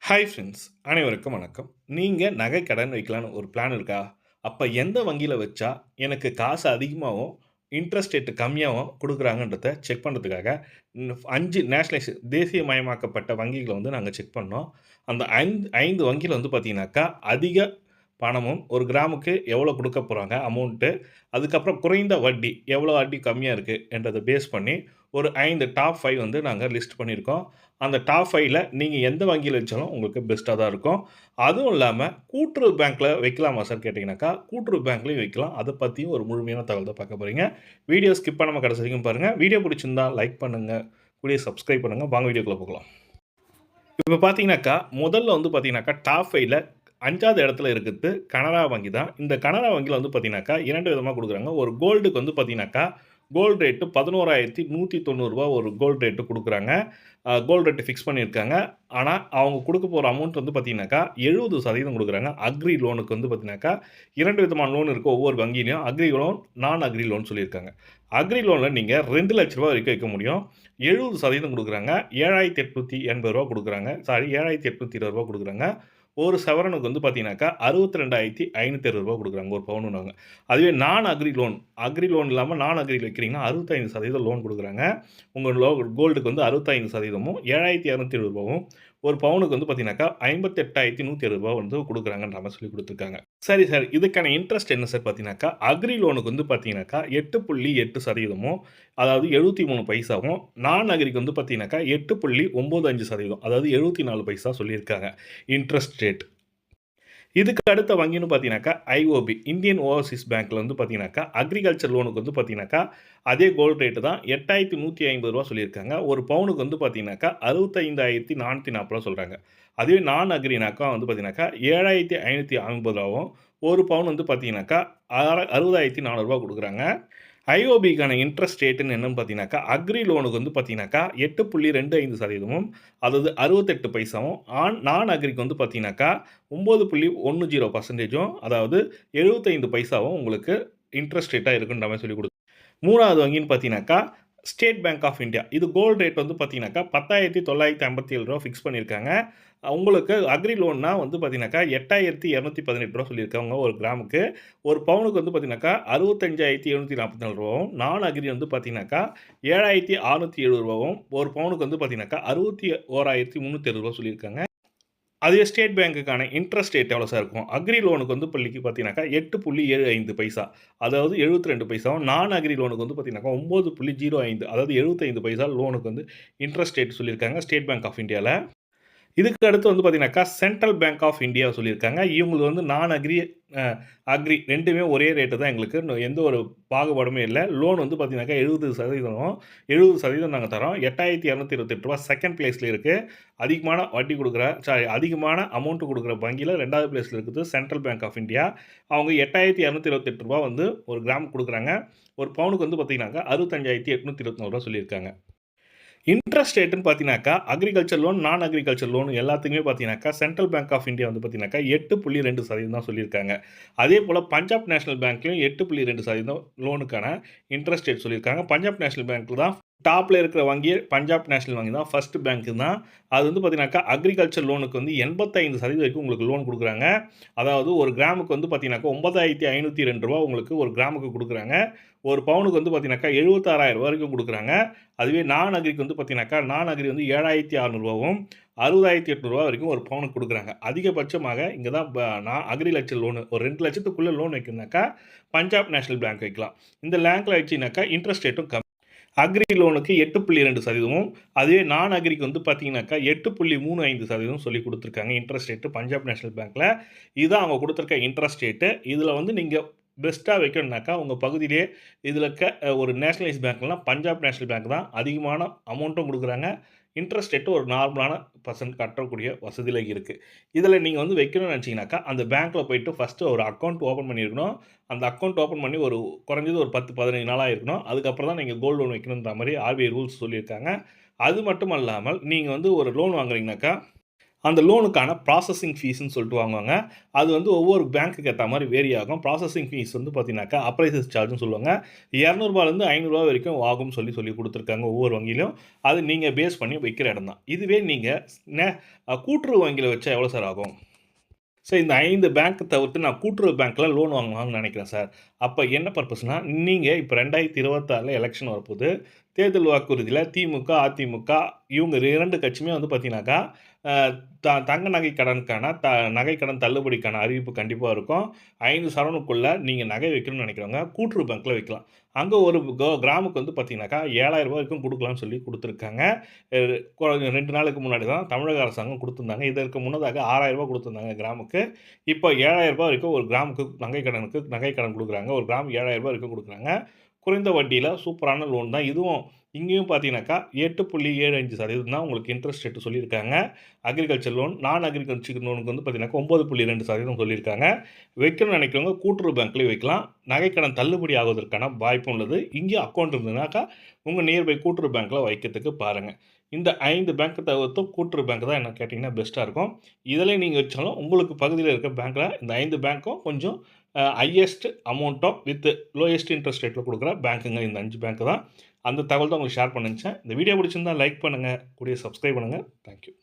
Hi friends, அனைவருக்கும் வணக்கம். நீங்க நகை கடன் வைக்கலான்னு ஒரு பிளான் இருக்கா? அப்ப எந்த வங்கியில வச்சா எனக்கு காசு அதிகமாவும், இன்ட்ரெஸ்ட் ரேட் கம்மியாவும் குடுக்குறாங்கன்றத செக் பண்றதுக்காக 5 தேசியமயமாக்கப்பட்ட வங்கிகள நாங்க செக் பண்ணோம். அந்த 5 வங்கியில பார்த்தீங்கன்னாக்கா, அதிக பணமும் 1 கிராமுக்கு எவ்வளோ குடுக்க போறாங்க அமௌண்ட்டு, அதுக்கப்புறம் குறைந்த வட்டி, எவ்வளோ வட்டி கம்மியா இருக்கு என்றத பேஸ் பண்ணி ஒரு 5 டாப் 5 நாங்க லிஸ்ட் பண்ணியிருக்கோம். அந்த டாப் 5ல நீங்க எந்த வங்கியில வச்சாலும் உங்களுக்கு பெஸ்ட்டா தான் இருக்கும். அதுவும் இல்லாம கூட்டுறவு பேங்க்ல வைக்கலாமா சார் கேட்டீங்கன்னாக்கா, கூட்டுறவு பேங்க்லயும் வைக்கலாம். அத பத்தியும் ஒரு முழுமையான தகவல் தான் பார்க்க போறீங்க. வீடியோ ஸ்கிப் பண்ணாம கடைசி வரைக்கும் பாருங்க. வீடியோ பிடிச்சிருந்தா லைக் பண்ணுங்க. கூடயே சப்ஸ்கிரைப் பண்ணுங்க. வாங்க வீடியோக்குள்ள போகலாம். இப்ப பார்த்தீங்கன்னாக்கா, முதல்ல பார்த்தீங்கன்னாக்கா, டாப் 5ல 5வது இடத்துல இருக்கிறது கனரா வங்கி தான். இந்த கனரா வங்கியில பார்த்தீங்கன்னாக்கா, 2 விதமா குடுக்குறாங்க. ஒரு கோல்டுக்கு பார்த்தீங்கன்னாக்கா, கோல்ட் ரேட் ரூ. 11,190 ஒரு கோல்ட் ரேட் குடுக்குறாங்க. கோல்ட் ரேட் ஃபிக்ஸ் பண்ணியிருக்காங்க. ஆனா, அவங்க குடுக்க போற அமௌண்ட் பார்த்தீங்கன்னாக்கா, 70% குடுக்குறாங்க. அக்ரி லோனுக்கு பார்த்தீங்கன்னாக்கா, 2 விதமான லோன் இருக்கு ஒவ்வொரு வங்கியிலயும். அக்ரி லோன், நான் அக்ரி லோன் சொல்லியிருக்காங்க. அக்ரி லோன்ல நீங்க ரூ. 2,00,000 வரைக்கும் வைக்க முடியும். 70% குடுக்குறாங்க. ரூ. 7,880 குடுக்குறாங்க. சாரி ரூ. 7,820 குடுக்குறாங்க. ஒரு சவரனுக்கு பார்த்தீங்கன்னாக்கா, ரூ. 62,560 குடுக்குறாங்க. ஒரு பவுனுன்னாங்க. அதுவே நான் அக்ரி லோன் இல்லாம நான் அக்ரில வைக்கிறீங்கன்னா, 65% லோன் குடுக்குறாங்க. உங்க கோல்டுக்கு 65%மும், ரூ. 7,270வும் ஒரு பவுனுக்கு பார்த்தீங்கன்னாக்கா, ரூ. 58,170 குடுக்குறாங்கன்ற மாரி சொல்லிக் குடுத்துருக்காங்க. சரி சார். இதுக்கான இன்ட்ரெஸ்ட் என்ன சார் பார்த்தீங்கன்னாக்கா, அக்ரி லோனுக்கு பார்த்தீங்கன்னாக்கா 8.8% அதாவது 73 பைசாவும், நான் அக்ரிக்கு பார்த்தீங்கன்னாக்கா 8.95% அதாவது 74 பைசா சொல்லியிருக்காங்க. Interest rate. இதுக்கு அடுத்த வங்கின்னு பார்த்தீங்கன்னாக்கா, ஐஓபி இந்தியன் ஓவர்சீஸ் பேங்க்ல பார்த்தீங்கன்னாக்கா, அக்ரிகல்ச்சர் லோனுக்கு பார்த்தீங்கன்னாக்கா, அதே கோல்ட் ரேட் தான் ரூ. 8,150 சொல்லியிருக்காங்க. ஒரு பவுனுக்கு பார்த்தீங்கன்னாக்கா, 65,440 சொல்றாங்க. அதுவே நான் அக்ரினாக்கா பார்த்தீங்கன்னாக்கா, 7,550 ஒரு பவுன் பார்த்தீங்கன்னாக்கா, 60,400 குடுக்குறாங்க. ஐஓபிக்கான இன்ட்ரெஸ்ட் ரேட்டுன்னு என்னன்னு பார்த்தீங்கன்னாக்கா, அக்ரி லோனுக்கு பார்த்தீங்கன்னாக்கா 8.25%மும் அதாவது 68 பைசாவும், நான் அக்ரிக்கு பார்த்தீங்கன்னாக்கா 9.10%ம் அதாவது 75 பைசாவும் உங்களுக்கு இன்ட்ரெஸ்ட் ரேட்டா இருக்குன்ற மாரி சொல்லிக் 3வது வங்கின்னு பார்த்தீங்கன்னாக்கா, ஸ்டேட் பேங்க் ஆஃப் இந்தியா. இது கோல்ட் ரேட் பார்த்தீங்கன்னாக்கா, ரூ. 10,957 ஃபிக்ஸ் பண்ணியிருக்காங்க. உங்களுக்கு அக்ரி லோன்னா பார்த்தீங்கன்னாக்கா, ரூ. 8,218 சொல்லியிருக்காங்க ஒரு கிராமுக்கு. ஒரு பவுனுக்கு பார்த்தீங்கன்னாக்கா, ரூ. 65,744வும், நான் அக்ரி பார்த்தீங்கன்னாக்கா, ரூ. 7,670வும், ஒரு பவுனுக்கு பார்த்தீங்கன்னாக்கா, ரூ. 61,360 சொல்லியிருக்காங்க. அதுவே ஸ்டேட் பேங்க்குக்கான இன்ட்ரெஸ்ட் ரேட் எவ்வளோ சார் இருக்கும்? அக்ரி லோனுக்கு பள்ளிக்கு பார்த்தீங்கன்னாக்கா 8.75 பைசா. அதாவது 72 பைசாவும், நான் அக்ரி லோனுக்கு பார்த்தீங்கன்னாக்கா 9.05 அதாவது 75 பைசா லோனுக்கு இன்ட்ரெஸ்ட் ரேட் சொல்லியிருக்காங்க ஸ்டேட் பேங்க் ஆஃப் இந்தியால. இதுக்கு அடுத்து பார்த்தீங்கன்னாக்கா, சென்ட்ரல் பேங்க் ஆஃப் இந்தியா சொல்லியிருக்காங்க. இவங்களுக்கு நான் அக்ரி, அ அக்ரி 2மே ஒரே ரேட்டு தான் எங்களுக்கு. எந்த ஒரு பாகுபாடுமே இல்ல. லோன் பார்த்தீங்கன்னாக்கா 70% 70% நாங்க தரோம். ரூ. 8,228 செகண்ட் பிளேஸ்ல இருக்கு. அதிகமான அமௌண்ட் குடுக்குற வங்கியில 2வது பிளேஸ்ல இருக்குது சென்ட்ரல் பேங்க் ஆஃப் இந்தியா. அவங்க ரூ. 8,228 ஒரு கிராம் குடுக்குறாங்க. ஒரு பவுனுக்கு பார்த்தீங்கன்னாக்கா, ரூ. 65,824 சொல்லியிருக்காங்க. இன்ட்ரெஸ்ட் ரேட்டுன்னு பார்த்தீங்கன்னாக்கா, அக்ரிகல்ச்சர் லோன், நான் அக்ரிகல்ச்சர் லோன் எல்லாத்துக்குமே பார்த்தீங்கன்னாக்கா, சென்ட்ரல் பேங்க் ஆஃப் இந்தியா பார்த்தீங்கன்னாக்கா 8.2% தான் சொல்லியிருக்காங்க. அதேபோல பஞ்சாப் நேஷனல் பேங்க்லயும் 8.2% லோனுக்கான இன்ட்ரெஸ்ட் ரேட் சொல்லியிருக்காங்க. பஞ்சாப் நேஷனல் பேங்க் தான் டாப்ல இருக்கிற வங்கியே பஞ்சாப் நேஷனல் வங்கி தான். ஃபர்ஸ்ட் பேங்க் தான். அது பார்த்தீங்கன்னாக்கா, அக்ரிகல்ச்சர் லோனுக்கு 85% வரைக்கும் உங்களுக்கு லோன் குடுக்குறாங்க. அதாவது ஒரு கிராமுக்கு பார்த்தீங்கன்னாக்கா, ரூ. 9,502 உங்களுக்கு ஒரு கிராமுக்கு குடுக்குறாங்க. ஒரு பவுனுக்கு பார்த்தீங்கன்னாக்கா, ரூ. 76,000 வரைக்கும் குடுக்குறாங்க. அதுவே நான் அக்ரிக்கு பார்த்தீங்கன்னாக்கா, நான் அக்ரி ரூ. 7,600வும், ரூ. 60,800 வரைக்கும் ஒரு பவுனுக்கு குடுக்குறாங்க. அதிகபட்சமாக இங்க தான் நான் அக்ரிகல்ச்சர் லோன் ஒரு 2,00,000க்குள்ள லோன் வைக்கணும்னாக்கா, பஞ்சாப் நேஷனல் பேங்க் வைக்கலாம். இந்த பேங்க்ல வச்சீங்கன்னாக்கா, இன்ட்ரெஸ்ட் ரேட்டும் கம்மி. அக்ரி லோனுக்கு 8.2%, அதுவே நான் அக்ரிக்கு பார்த்தீங்கன்னாக்கா 8.35% சொல்லிக் குடுத்துருக்காங்க இன்ட்ரெஸ்ட் ரேட்டு பஞ்சாப் நேஷனல் பேங்க்ல. இதுதான் அவங்க குடுத்துருக்க இன்ட்ரெஸ்ட் ரேட்டு. இதுல நீங்க பெஸ்ட்டா வைக்கணும்னாக்கா, உங்க பகுதியிலேயே இதுல இருக்க ஒரு நேஷனலைஸ் பேங்க்லாம் பஞ்சாப் நேஷனல் பேங்க் தான். அதிகமான அமௌண்ட்டும் குடுக்குறாங்க. இன்ட்ரெஸ்ட் ரேட்டு ஒரு நார்மலான பெர்சன்ட் கட்டக்கூடிய வசதியில இருக்கு. இதில நீங்க வைக்கணும்னு நினச்சீங்கன்னாக்கா, அந்த பேங்க்ல போயிட்டு ஃபர்ஸ்ட்டு ஒரு அக்கவுண்ட் ஓப்பன் பண்ணியிருக்கணும். அந்த அக்கவுண்ட் ஓப்பன் பண்ணி ஒரு குறைஞ்சது ஒரு 10, 15 நாளா இருக்கணும். அதுக்கப்புறம் தான் நீங்க கோல்ட் லோன் வைக்கணுன்ற மாரி ஆர்பிஐ ரூல்ஸ் சொல்லியிருக்காங்க. அது மட்டும் அல்லாமல், நீங்க ஒரு லோன் வாங்குறீங்கனாக்கா, அந்த லோனுக்கான ப்ராசஸிங் ஃபீஸ்ன்னு சொல்லிட்டு வாங்குவாங்க. அது வந்து ஒவ்வொரு பேங்க்குக்கு ஏத்த மாரி வேரி ஆகும். ப்ராசஸிங் ஃபீஸ் வந்து பார்த்தீங்கன்னாக்கா, அப்ரைசல் சார்ஜ்ன்னு சொல்லுவாங்க. ரூ. 200லேருந்து ரூ. 500 வரைக்கும் ஆகும்னு சொல்லி குடுத்துருக்காங்க ஒவ்வொரு வங்கியிலும். அது நீங்க பேஸ் பண்ணி வைக்கிற இடம் தான். இதுவே நீங்க ந கூட்டுறவு வங்கியில வச்சா எவ்வளோ சார் ஆகும்? சார் இந்த 5 பேங்க் தவிர்த்து நான் கூட்டுறவு பேங்க்ல லோன் வாங்கலாம்னு நினைக்கிறேன் சார். அப்ப என்ன பர்ப்பஸ்னா, நீங்க இப்ப 2026ல எலக்ஷன் வரப்போது. தேர்தல் வாக்குறுதியில திமுக, அதிமுக இவங்க 2 கட்சியுமே வந்து பார்த்தீங்கன்னாக்கா, அ தங்க நகை கடனுக்கான நகை கடன் தள்ளுபடிக்கான அறிவிப்பு கண்டிப்பா இருக்கும். 5 சரவணுக்குள்ள நீங்க நகை வைக்கணும்னு நினைக்கிறவங்க கூட்டுறவு பேங்க்ல வைக்கலாம். அங்க ஒரு கிராமுக்கு வந்து பார்த்தீங்கன்னாக்கா, ரூ. 7,000 வரைக்கும் குடுக்கலாம்னு சொல்லி குடுத்துருக்காங்க. அ 2 நாளுக்கு முன்னாடி தான் தமிழக அரசாங்கம் குடுத்துருந்தாங்க. இதற்கு முன்னதாக ரூ. 6,000 குடுத்துருந்தாங்க கிராமுக்கு. இப்போ ரூ. 7,000 வரைக்கும் ஒரு கிராமுக்கு நகை கடன் குடுக்குறாங்க. ஒரு கிராம் ரூ. 7,000 வரைக்கும் குடுக்குறாங்க. குறைந்த வட்டியில சூப்பரான லோன் தான். இதுவும் இங்கேயும் பார்த்தீங்கன்னாக்கா 8.75% தான் உங்களுக்கு இன்ட்ரெஸ்ட் ரேட் சொல்லியிருக்காங்க. அக்ரிகல்ச்சர் லோன், நான் அக்ரிகல்ச்சர் லோனுக்கு வந்து பார்த்தீங்கன்னாக்கா 9.2% சொல்லியிருக்காங்க. வைக்கணும்னு நினைக்கிறவங்க கூட்டுறவு பேங்க்லயும் வைக்கலாம். நகைக்கடன் தள்ளுபடி ஆவதற்கான வாய்ப்பும் உள்ளது. இங்கேயும் அக்கவுண்ட் இருந்ததுனாக்கா, உங்க நியர்பை கூட்டுறவு பேங்க்ல வைக்கிறதுக்கு பாருங்க. இந்த 5 பேங்க் தவிர்த்தும் கூட்டுறவு பேங்க் தான் என்ன கேட்டீங்கன்னா பெஸ்ட்டா இருக்கும். இதில நீங்க வச்சாலும் உங்களுக்கு பகுதியில இருக்க பேங்க்ல இந்த 5 பேங்க்கும் கொஞ்சம் ஹையஸ்ட் அமௌண்ட்டும் வித் லோயஸ்ட் இன்ட்ரெஸ்ட் ரேட்ல குடுக்குற பேங்க்குங்க இந்த 5 பேங்க் தான். அந்த தகவல் தான் உங்களுக்கு ஷேர் பண்ண நெனச்சேன். இந்த வீடியோ பிடிச்சிருந்தா லைக் பண்ணுங்க. கூடவே சப்ஸ்கிரைப் பண்ணுங்க. Thank you.